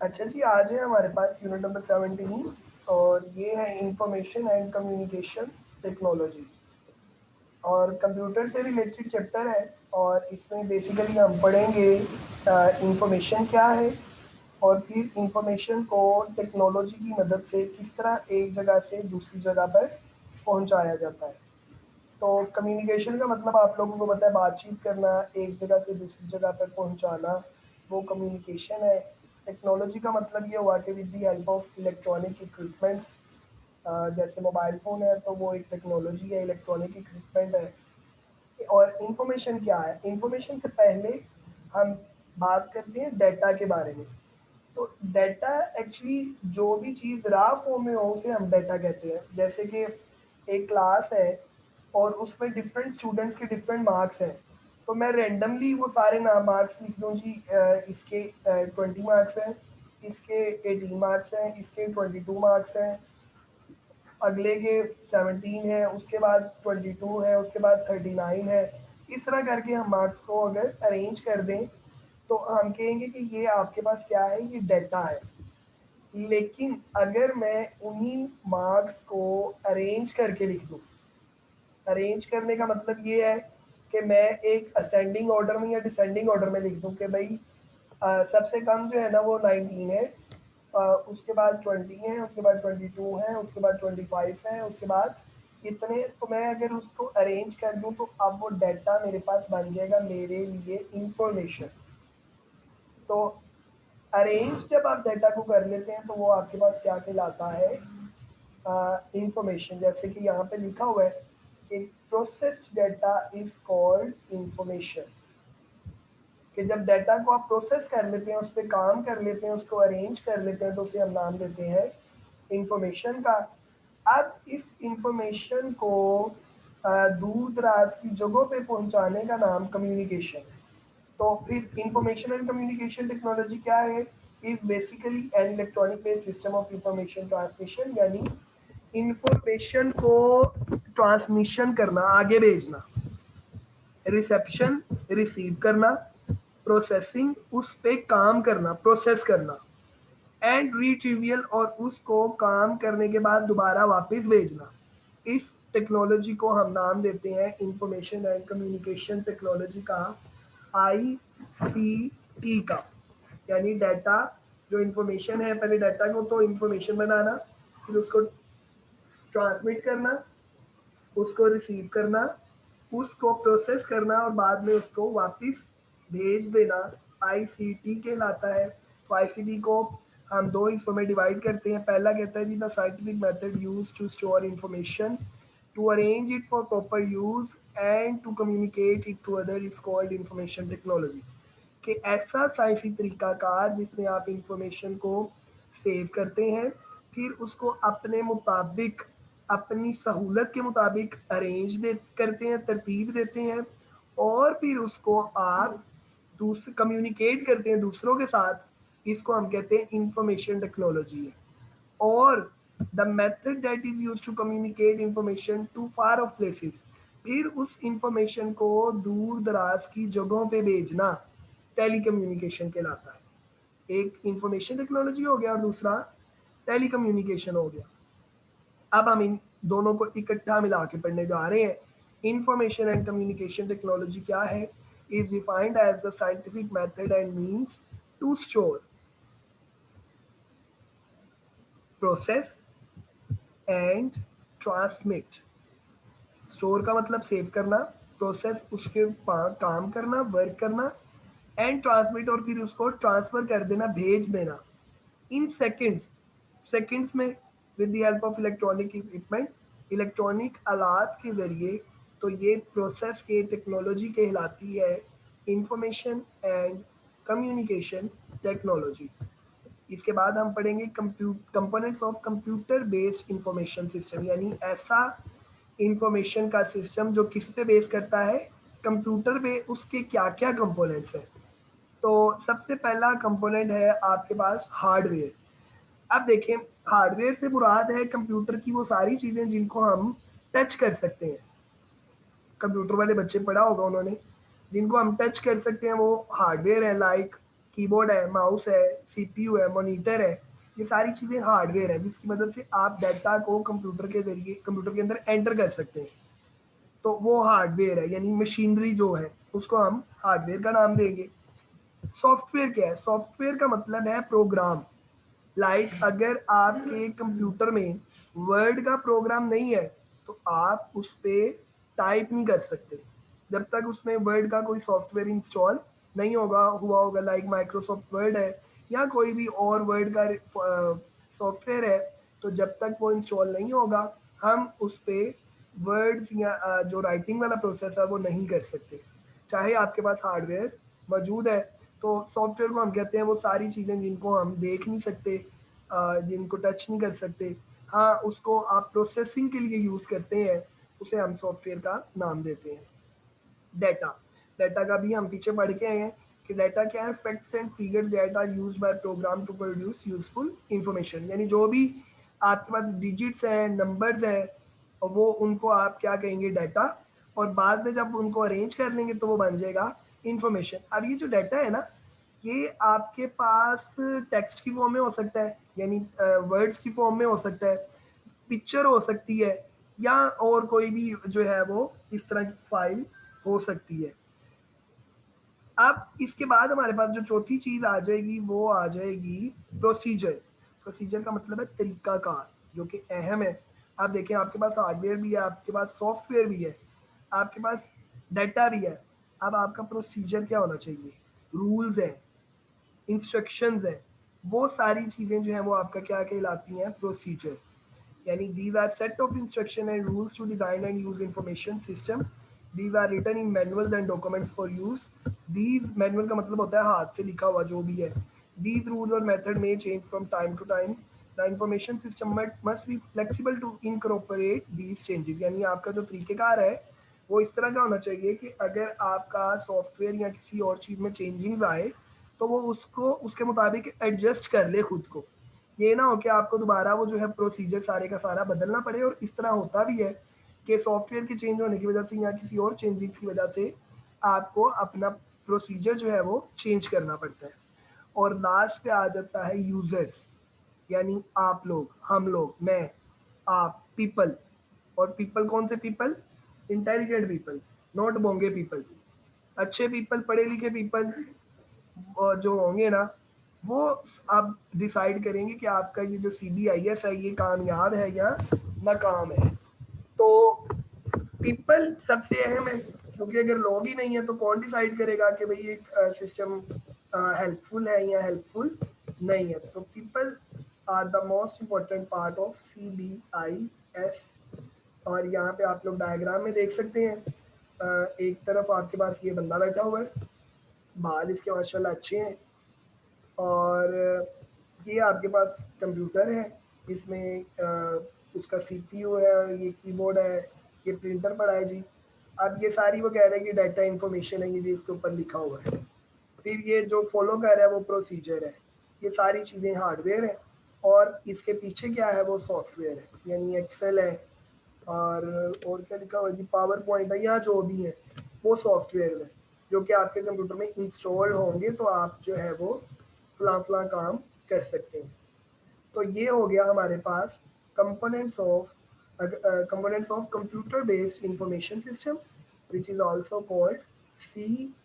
अच्छा जी, आज है हमारे पास यूनिट नंबर 17 और ये है इंफॉर्मेशन एंड कम्युनिकेशन टेक्नोलॉजी और कंप्यूटर से रिलेटेड चैप्टर है। और इसमें बेसिकली हम पढ़ेंगे इंफॉर्मेशन क्या है और फिर इंफॉर्मेशन को टेक्नोलॉजी की मदद से किस तरह एक जगह से दूसरी जगह पर पहुंचाया जाता है। तो कम्युनिकेशन का मतलब आप लोगों को पता है, बातचीत करना, एक जगह से दूसरी जगह पर पहुंचाना, वो कम्युनिकेशन है। टेक्नोलॉजी का मतलब ये हुआ कि with the help of electronic equipments, जैसे मोबाइल फ़ोन है तो वो एक टेक्नोलॉजी है, इलेक्ट्रॉनिक इक्विपमेंट है। और इंफॉर्मेशन क्या है? इंफॉर्मेशन से पहले हम बात करते हैं डाटा के बारे में। तो डाटा एक्चुअली जो भी चीज़ रॉ फॉर्म में हो उसे हम डाटा कहते हैं। जैसे कि एक क्लास है और उसमें डिफरेंट स्टूडेंट्स के डिफरेंट मार्क्स हैं, तो मैं रेंडमली वो सारे नाम मार्क्स लिख दूँ जी, इसके 20 मार्क्स हैं, इसके 18 मार्क्स हैं, इसके 22 मार्क्स हैं, अगले के 17 है, उसके बाद 22 है, उसके बाद 39 है। इस तरह करके हम मार्क्स को अगर अरेंज कर दें तो हम कहेंगे कि ये आपके पास क्या है, ये डाटा है। लेकिन अगर मैं उन्हीं मार्क्स को अरेंज करके लिख दूँ, अरेंज करने का मतलब ये है कि मैं एक असेंडिंग ऑर्डर में या डिसेंडिंग ऑर्डर में लिख दूँ कि भाई सबसे कम जो है ना वो 19 है, उसके बाद 20 है, उसके बाद 22 है, उसके बाद 25 है, उसके बाद इतने। तो मैं अगर उसको अरेंज कर दूँ तो अब वो डाटा मेरे पास बन जाएगा, मेरे लिए इंफॉर्मेशन। तो अरेंज जब आप डाटा को कर लेते हैं तो वो आपके पास क्या कहलाता है, इंफॉर्मेशन। जैसे कि यहाँ पे लिखा हुआ है कि processed data is called information, कि जब डाटा को आप प्रोसेस कर लेते हैं, उस पर काम कर लेते हैं, उसको अरेंज कर लेते हैं, तो उसे हम नाम देते हैं इंफॉर्मेशन का। अब इस इंफॉर्मेशन को दूर दराज की जगहों पे पहुंचाने का नाम कम्युनिकेशन है। तो फिर इंफॉर्मेशन एंड कम्युनिकेशन टेक्नोलॉजी क्या है? Is basically an electronic based system of information transmission, यानी इंफॉर्मेशन को ट्रांसमिशन करना, आगे भेजना, रिसेप्शन रिसीव करना, प्रोसेसिंग उस पे काम करना, प्रोसेस करना, एंड रिट्रीवियल और उसको काम करने के बाद दोबारा वापस भेजना। इस टेक्नोलॉजी को हम नाम देते हैं इंफॉर्मेशन एंड कम्युनिकेशन टेक्नोलॉजी का, ICT का। यानी डाटा, जो इंफॉर्मेशन है, पहले डाटा को तो इंफॉर्मेशन बनाना, फिर उसको ट्रांसमिट करना, उसको रिसीव करना, उसको प्रोसेस करना और बाद में उसको वापस भेज देना, ICT कहलाता है। तो ICT को हम दो हिस्सों में डिवाइड करते हैं। पहला कहता है जी the scientific method use to store information, to arrange it for proper use and to communicate it to other is called information technology. कि ऐसा साइंसी तरीकाकार जिसमें आप इंफॉर्मेशन को सेव करते हैं, फिर उसको अपने मुताबिक, अपनी सहूलत के मुताबिक अरेंज करते हैं, तरतीब देते हैं, और फिर उसको आप दूसरे कम्युनिकेट करते हैं दूसरों के साथ। इसको हम कहते हैं इंफॉर्मेशन टेक्नोलॉजी है। और the method that is use to communicate information to far off places, फिर उस इंफॉर्मेशन को दूर दराज की जगहों पे भेजना, टेली कम्युनिकेशन कहलाता है। एक इंफॉर्मेशन टेक्नोलॉजी हो गया और दूसरा टेली कम्युनिकेशन हो गया। अब हम इन दोनों को इकट्ठा मिला के पढ़ने जा रहे हैं। इंफॉर्मेशन एंड कम्युनिकेशन टेक्नोलॉजी क्या है? Is defined as the scientific method and means to store, process and transmit. Store का मतलब सेव करना, प्रोसेस उसके काम करना, वर्क करना, एंड ट्रांसमिट और फिर उसको ट्रांसफर कर देना, भेज देना इन सेकंड्स। सेकंड्स में with the help of electronic equipment, electronic आलात के जरिए। तो ये प्रोसेस के टेक्नोलॉजी कहलाती है इंफॉर्मेशन एंड कम्युनिकेशन टेक्नोलॉजी। इसके बाद हम पढ़ेंगे components of computer based information system, यानी ऐसा इंफॉर्मेशन का सिस्टम जो किस पे बेस करता है, कंप्यूटर पे। उसके क्या क्या कंपोनेंट्स हैं? तो सबसे पहला कंपोनेंट है आपके पास हार्डवेयर। अब देखें, हार्डवेयर से मुराद है कंप्यूटर की वो सारी चीज़ें जिनको हम टच कर सकते हैं। कंप्यूटर वाले बच्चे पढ़ा होगा उन्होंने, जिनको हम टच कर सकते हैं वो हार्डवेयर है। लाइक कीबोर्ड है, माउस है, सीपीयू है, मॉनिटर है, ये सारी चीज़ें हार्डवेयर है जिसकी मदद से आप डाटा को कंप्यूटर के जरिए कंप्यूटर के अंदर एंटर कर सकते हैं। तो वो हार्डवेयर है, यानी मशीनरी जो है उसको हम हार्डवेयर का नाम देंगे। सॉफ्टवेयर क्या है? सॉफ्टवेयर का मतलब है प्रोग्राम। अगर आपके कंप्यूटर में वर्ड का प्रोग्राम नहीं है तो आप उस पर टाइप नहीं कर सकते जब तक उसमें वर्ड का कोई सॉफ्टवेयर इंस्टॉल नहीं हुआ होगा। माइक्रोसॉफ्ट वर्ड है या कोई भी और वर्ड का सॉफ्टवेयर है, तो जब तक वो इंस्टॉल नहीं होगा हम उस पर वर्ड या जो राइटिंग वाला प्रोसेस है वो नहीं कर सकते, चाहे आपके पास हार्डवेयर मौजूद है। तो सॉफ्टवेयर को हम कहते हैं वो सारी चीज़ें जिनको हम देख नहीं सकते, जिनको टच नहीं कर सकते, हाँ उसको आप प्रोसेसिंग के लिए यूज़ करते हैं, उसे हम सॉफ्टवेयर का नाम देते हैं। डेटा, डेटा का भी हम पीछे पढ़ के आए हैं कि डेटा क्या है? Facts and figures that are used by program to produce useful information. यानी जो भी आपके पास डिजिट्स हैं, नंबर्स हैं, वो उनको आप क्या कहेंगे? डाटा। और बाद में जब उनको अरेंज कर लेंगे तो वो बन जाएगा इंफॉर्मेशन। अब ये जो डाटा है ना, ये आपके पास टेक्स्ट की फॉर्म में हो सकता है, यानी वर्ड्स की फॉर्म में हो सकता है, पिक्चर हो सकती है, या और कोई भी जो है वो इस तरह की फाइल हो सकती है। अब इसके बाद हमारे पास जो चौथी चीज आ जाएगी वो आ जाएगी प्रोसीजर। प्रोसीजर का मतलब है तरीकाकार, जो कि अहम है। आप देखें, आपके पास हार्डवेयर भी है, आपके पास सॉफ्टवेयर भी है, आपके पास डाटा भी है। अब आपका प्रोसीजर क्या होना चाहिए? रूल्स है, इंस्ट्रक्शंस है, वो सारी चीजें जो है वो आपका क्या कहलाती हैं? प्रोसीजर। यानी these are set of instruction and rules to design and use information system. These are written in manuals and documents for use. These manual का मतलब होता है हाथ से लिखा हुआ जो भी है। These rules or method may change from time to time. The information system must be flexible to incorporate these changes. यानी आपका जो तरीकेकार है वो इस तरह का होना चाहिए कि अगर आपका सॉफ्टवेयर या किसी और चीज़ में चेंजिंग आए तो वो उसको उसके मुताबिक एडजस्ट कर ले खुद को। ये ना हो कि आपको दोबारा वो जो है प्रोसीजर सारे का सारा बदलना पड़े। और इस तरह होता भी है कि सॉफ्टवेयर के चेंज होने की वजह से या किसी और चेंजिंग्स की वजह से आपको अपना प्रोसीजर जो है वो चेंज करना पड़ता है। और लास्ट पे आ जाता है यूजर्स, यानी आप लोग, हम लोग, मैं, आप, पीपल। और पीपल कौन से पीपल? इंटेलिजेंट पीपल, नॉट बोंगे पीपल। अच्छे पीपल, पढ़े लिखे पीपल जो होंगे ना, वो आप डिसाइड करेंगे कि आपका ये जो CBIS है ये कामयाब है या नाकाम है। तो पीपल सबसे अहम है, क्योंकि अगर लोग ही नहीं है तो कौन डिसाइड करेगा कि भाई ये सिस्टम हेल्पफुल है या हेल्पफुल नहीं है? तो people are the most important part of CBIS। और यहाँ पे आप लोग डायग्राम में देख सकते हैं, एक तरफ आपके पास ये बंदा बैठा हुआ है, बाल इसके माशाल्लाह अच्छे हैं, और ये आपके पास कंप्यूटर है, इसमें उसका CPU है, ये कीबोर्ड है, ये प्रिंटर पड़ा है जी। अब ये सारी वो कह रहे हैं कि डाटा इंफॉर्मेशन है, ये जी इसके ऊपर लिखा हुआ है। फिर ये जो फॉलो कर रहा है वो प्रोसीजर है। ये सारी चीज़ें हार्डवेयर है, और इसके पीछे क्या है? वो सॉफ्टवेयर है, यानी एक्सेल है, और क्या लिखा हुआ है जी? पावर पॉइंट है, या जो भी है वो सॉफ्टवेयर है जो कि आपके कंप्यूटर में इंस्टॉल होंगे तो आप जो है वो फला फला काम कर सकते हैं। तो ये हो गया हमारे पास components of computer based information system, which is also called CBIS।